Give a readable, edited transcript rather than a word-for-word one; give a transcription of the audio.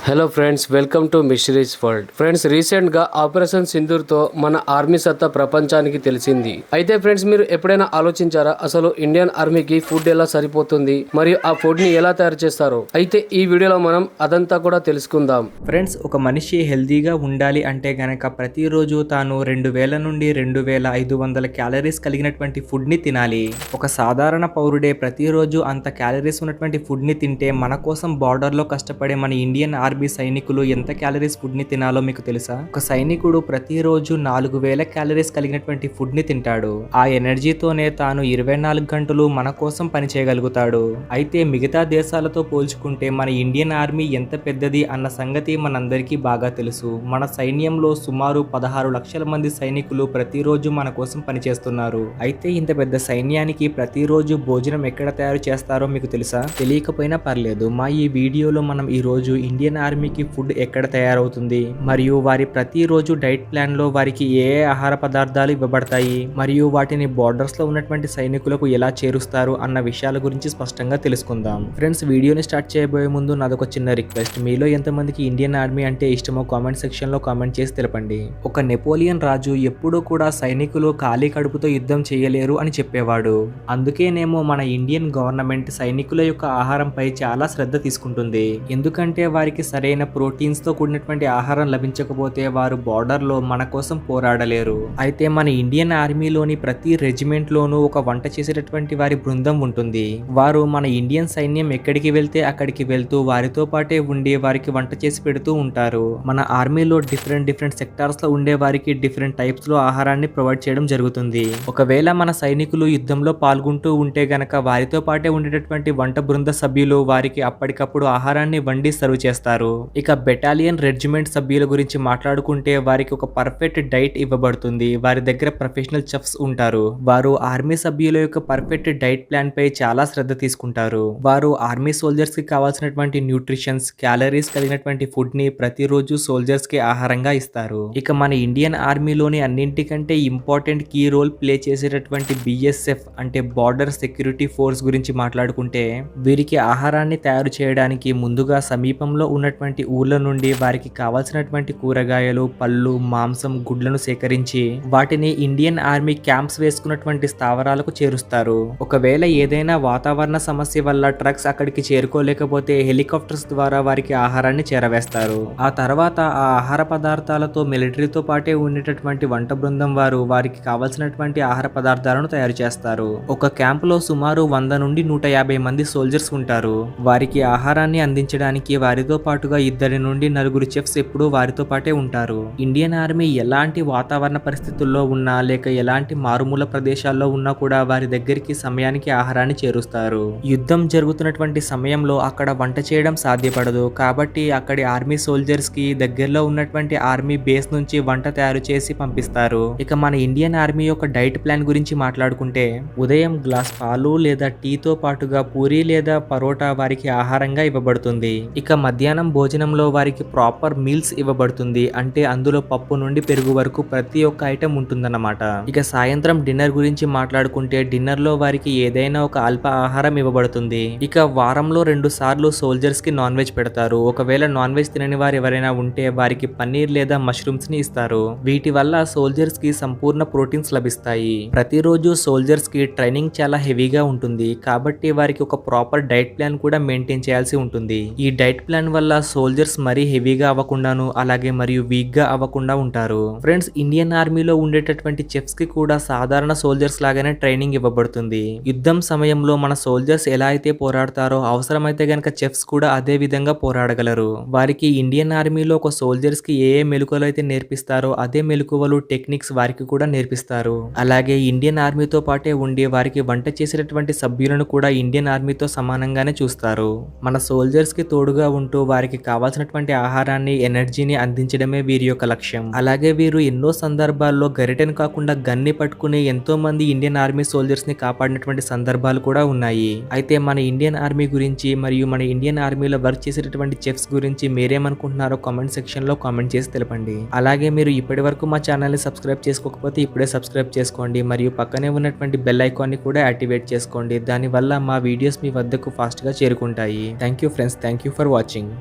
Hello friends, welcome to mysteries world. Friends, recent గా operation Sindoor తో మన ఆర్మీ సత్తా ప్రపంచానికి తెలిసింది. అయితే ఫ్రెండ్స్, మీరు ఎప్పుడైనా ఆలోచించారా అసలు ఇండియన్ ఆర్మీకి ఫుడ్ ఎలా సరిపోతుంది మరియు ఆ ఫుడ్ ని ఎలా తయారు చేస్తారో? అయితే ఈ వీడియోలో మనం అదంతా కూడా తెలుసుకుందాం. ఫ్రెండ్స్, ఒక మనిషి హెల్తీగా ఉండాలి అంటే గనక ప్రతిరోజు తాను 2000 నుండి 2500 క్యాలరీస్ కలిగినటువంటి ఫుడ్ ని తినాలి. ఒక సాధారణ పౌరుడే ప్రతిరోజు అంత క్యాలరీస్ ఉన్నటువంటి ఫుడ్ ని తింటే మన కోసం బార్డర్ లో కష్టపడే మన ఇండియన్ ఆర్మీ సైనికులు ఎంత క్యాలరీస్ ఫుడ్ ని తినాలో మీకు తెలుసా? ఒక సైనికుడు ప్రతిరోజు 4000 క్యాలరీస్ కలిగినటువంటి ఫుడ్ ని తింటాడు. ఆ ఎనర్జీతోనే తాను 24 గంటలు మన కోసం పని చేయగలుగుతాడు. అయితే మిగతా దేశాలతో పోల్చుకుంటే మన ఇండియన్ ఆర్మీ ఎంత పెద్దది అన్న సంగతి మనందరికీ బాగా తెలుసు. మన సైన్యంలో సుమారు 16 లక్షల మంది సైనికులు ప్రతిరోజు మన కోసం పనిచేస్తున్నారు. అయితే ఇంత పెద్ద సైన్యానికి ప్రతిరోజు భోజనం ఎక్కడ తయారు చేస్తారో మీకు తెలుసా? తెలియకపోయినా పర్లేదు, మా ఈ వీడియోలో మనం ఈ రోజు ఇండియన్ ఆర్మీకి ఫుడ్ ఎక్కడ తయారవుతుంది మరియు వారి ప్రతిరోజు డైట్ ప్లాన్ లో వారికి ఏ ఆహార పదార్థాలు ఇవ్వబడతాయి మరియు వాటిని బార్డర్స్ లో ఉన్నటువంటి సైనికులకు ఎలా చేరుస్తారు అన్న విషయాల గురించి స్పష్టంగా తెలుసుకుందాం. ఫ్రెండ్స్, వీడియోని స్టార్ట్ చేయబోయే ముందు నాదొక చిన్న రిక్వెస్ట్. మీలో ఎంతమందికి ఇండియన్ ఆర్మీ అంటే ఇష్టమో కామెంట్ సెక్షన్ లో కామెంట్ చేసి తెలపండి. ఒక నెపోలియన్ రాజు ఎప్పుడూ కూడా సైనికులు ఖాళీ కడుపుతో యుద్ధం చేయలేరు అని చెప్పేవాడు. అందుకేనేమో మన ఇండియన్ గవర్నమెంట్ సైనికుల యొక్క ఆహారంపై చాలా శ్రద్ధ తీసుకుంటుంది. ఎందుకంటే వారికి సరైన ప్రోటీన్స్ తో కూడినటువంటి ఆహారం లభించకపోతే వారు బార్డర్ లో మన కోసం పోరాడలేరు. అయితే మన ఇండియన్ ఆర్మీలోని ప్రతి రెజిమెంట్ లోనూ ఒక వంట చేసేటటువంటి వారి బృందం ఉంటుంది. వారు మన ఇండియన్ సైన్యం ఎక్కడికి వెళ్తే అక్కడికి వెళ్తూ వారితో పాటే ఉండి వారికి వంట చేసి పెడుతూ ఉంటారు. మన ఆర్మీలో డిఫరెంట్ సెక్టార్స్ లో ఉండే వారికి డిఫరెంట్ టైప్స్ లో ఆహారాన్ని ప్రొవైడ్ చేయడం జరుగుతుంది. ఒకవేళ మన సైనికులు యుద్ధంలో పాల్గొంటూ ఉంటే గనక వారితో పాటే ఉండేటటువంటి వంట బృంద సభ్యులు వారికి అప్పటికప్పుడు ఆహారాన్ని వండి సర్వ్ చేస్తారు. ఇక బెటాలియన్ రెజిమెంట్ సభ్యుల గురించి మాట్లాడుకుంటే వారికి ఒక పర్ఫెక్ట్ డైట్ ఇవ్వబడుతుంది. వారి దగ్గర ప్రొఫెషనల్ చెఫ్స్ ఉంటారు. వారు ఆర్మీ సభ్యుల యొక్క పర్ఫెక్ట్ డైట్ ప్లాన్ పై చాలా శ్రద్ధ తీసుకుంటారు. వారు ఆర్మీ సోల్జర్స్ కి కావాల్సినటువంటి న్యూట్రిషన్స్, క్యాలరీస్ కలిగినటువంటి ఫుడ్ ని ప్రతిరోజు సోల్జర్స్ కి ఆహారంగా ఇస్తారు. ఇక మన ఇండియన్ ఆర్మీలోని అన్నింటికంటే ఇంపార్టెంట్ కీ రోల్ ప్లే చేసేటటువంటి బిఎస్ఎఫ్ అంటే బార్డర్ సెక్యూరిటీ ఫోర్స్ గురించి మాట్లాడుకుంటే వీరికి ఆహారాన్ని తయారు చేయడానికి ముందుగా సమీపంలో ఉన్నటువంటి ఊర్ల నుండి వారికి కావాల్సినటువంటి కూరగాయలు, పళ్ళు, మాంసం, గుడ్లను సేకరించి వాటిని ఇండియన్ ఆర్మీ క్యాంప్స్ వేసుకున్నటువంటి స్థావరాలకు చేరుస్తారు. ఒకవేళ ఏదైనా వాతావరణ సమస్య వల్ల ట్రక్స్ అక్కడికి చేరుకోలేకపోతే హెలికాప్టర్స్ ద్వారా వారికి ఆహారాన్ని చేరవేస్తారు. ఆ తర్వాత ఆ ఆహార పదార్థాలతో మిలిటరీతో పాటే ఉండేటటువంటి వంట బృందం వారు వారికి కావాల్సినటువంటి ఆహార పదార్థాలను తయారు చేస్తారు. ఒక క్యాంప్ లో సుమారు 100 నుండి 150 మంది సోల్జర్స్ ఉంటారు. వారికి ఆహారాన్ని అందించడానికి వారితో పాటుగా 2 నుండి 4 చెఫ్స్ ఎప్పుడూ వారితో పాటే ఉంటారు. ఇండియన్ ఆర్మీ ఎలాంటి వాతావరణ పరిస్థితుల్లో ఉన్నా లేక ఎలాంటి మారుమూల ప్రదేశాల్లో ఉన్నా కూడా వారి దగ్గరికి సమయానికి ఆహారాన్ని చేరుస్తారు. యుద్ధం జరుగుతున్నటువంటి సమయంలో అక్కడ వంట చేయడం సాధ్యపడదు. కాబట్టి అక్కడి ఆర్మీ సోల్జర్స్ కి దగ్గరలో ఉన్నటువంటి ఆర్మీ బేస్ నుంచి వంట తయారు చేసి పంపిస్తారు. ఇక మన ఇండియన్ ఆర్మీ యొక్క డైట్ ప్లాన్ గురించి మాట్లాడుకుంటే ఉదయం గ్లాస్ పాలు లేదా టీతో పాటుగా పూరి లేదా పరోటా వారికి ఆహారంగా ఇవ్వబడుతుంది. ఇక మధ్యాహ్నం భోజనంలో వారికి ప్రాపర్ మీల్స్ ఇవ్వబడుతుంది. అంటే అందులో పప్పు నుండి పెరుగు వరకు ప్రతి ఒక్క ఐటమ్ ఉంటుందన్నమాట. ఇక సాయంత్రం డిన్నర్ గురించి మాట్లాడుకుంటే డిన్నర్ లో వారికి ఏదైనా ఒక అల్ప ఆహారం ఇవ్వబడుతుంది. ఇక వారంలో 2 సార్లు సోల్జర్స్ కి నాన్ వెజ్ పెడతారు. ఒకవేళ నాన్ వెజ్ తినని వారు ఎవరైనా ఉంటే వారికి పన్నీర్ లేదా మష్రూమ్స్ ని ఇస్తారు. వీటి వల్ల సోల్జర్స్ కి సంపూర్ణ ప్రోటీన్స్ లభిస్తాయి. ప్రతిరోజు సోల్జర్స్ కి ట్రైనింగ్ చాలా హెవీగా ఉంటుంది. కాబట్టి వారికి ఒక ప్రాపర్ డైట్ ప్లాన్ కూడా మెయింటైన్ చేయాల్సి ఉంటుంది. ఈ డైట్ ప్లాన్ వల్ల సోల్జర్స్ మరీ హెవీగా అవ్వకుండాను అలాగే మరియు వీక్ గా అవ్వకుండా ఉంటారు. ఫ్రెండ్స్, ఇండియన్ ఆర్మీలో ఉండేటటువంటి చెఫ్స్ కి కూడా సాధారణ సోల్జర్స్ లాగానే ట్రైనింగ్ ఇవ్వబడుతుంది. యుద్ధం సమయంలో మన సోల్జర్స్ ఎలా అయితే పోరాడతారో అవసరమైతే గనక చెఫ్స్ కూడా అదే విధంగా పోరాడగలరు. వారికి ఇండియన్ ఆర్మీలో ఒక సోల్జర్స్ కి ఏ మెలకువలు అయితే నేర్పిస్తారో అదే మెలకువలు టెక్నిక్స్ వారికి కూడా నేర్పిస్తారు. అలాగే ఇండియన్ ఆర్మీతో పాటే ఉండి వారికి వంట చేసేటటువంటి సభ్యులను కూడా ఇండియన్ ఆర్మీతో సమానంగానే చూస్తారు. మన సోల్జర్స్ కి తోడుగా ఉంటూ వారికి కావాల్సినటువంటి ఆహారాన్ని, ఎనర్జీని అందించడమే వీరి యొక్క లక్ష్యం. అలాగే వీరు ఎన్నో సందర్భాల్లో గరిటెను కాకుండా గన్ని పట్టుకుని ఎంతో మంది ఇండియన్ ఆర్మీ సోల్జర్స్ ని కాపాడినటువంటి సందర్భాలు కూడా ఉన్నాయి. అయితే మన ఇండియన్ ఆర్మీ గురించి మరియు మన ఇండియన్ ఆర్మీలో వర్క్ చేసేటటువంటి చెఫ్స్ గురించి మీరేమనుకుంటున్నారో కామెంట్ సెక్షన్ లో కామెంట్ చేసి తెలపండి. అలాగే మీరు ఇప్పటి వరకు మా ఛానల్ ని సబ్స్క్రైబ్ చేసుకోకపోతే ఇప్పుడే సబ్స్క్రైబ్ చేసుకోండి మరియు పక్కనే ఉన్నటువంటి బెల్ ఐకాన్ ని కూడా యాక్టివేట్ చేసుకోండి. దానివల్ల మా వీడియోస్ మీ వద్దకు ఫాస్ట్ గా చేరుకుంటాయి. Thank you friends, thank you for watching.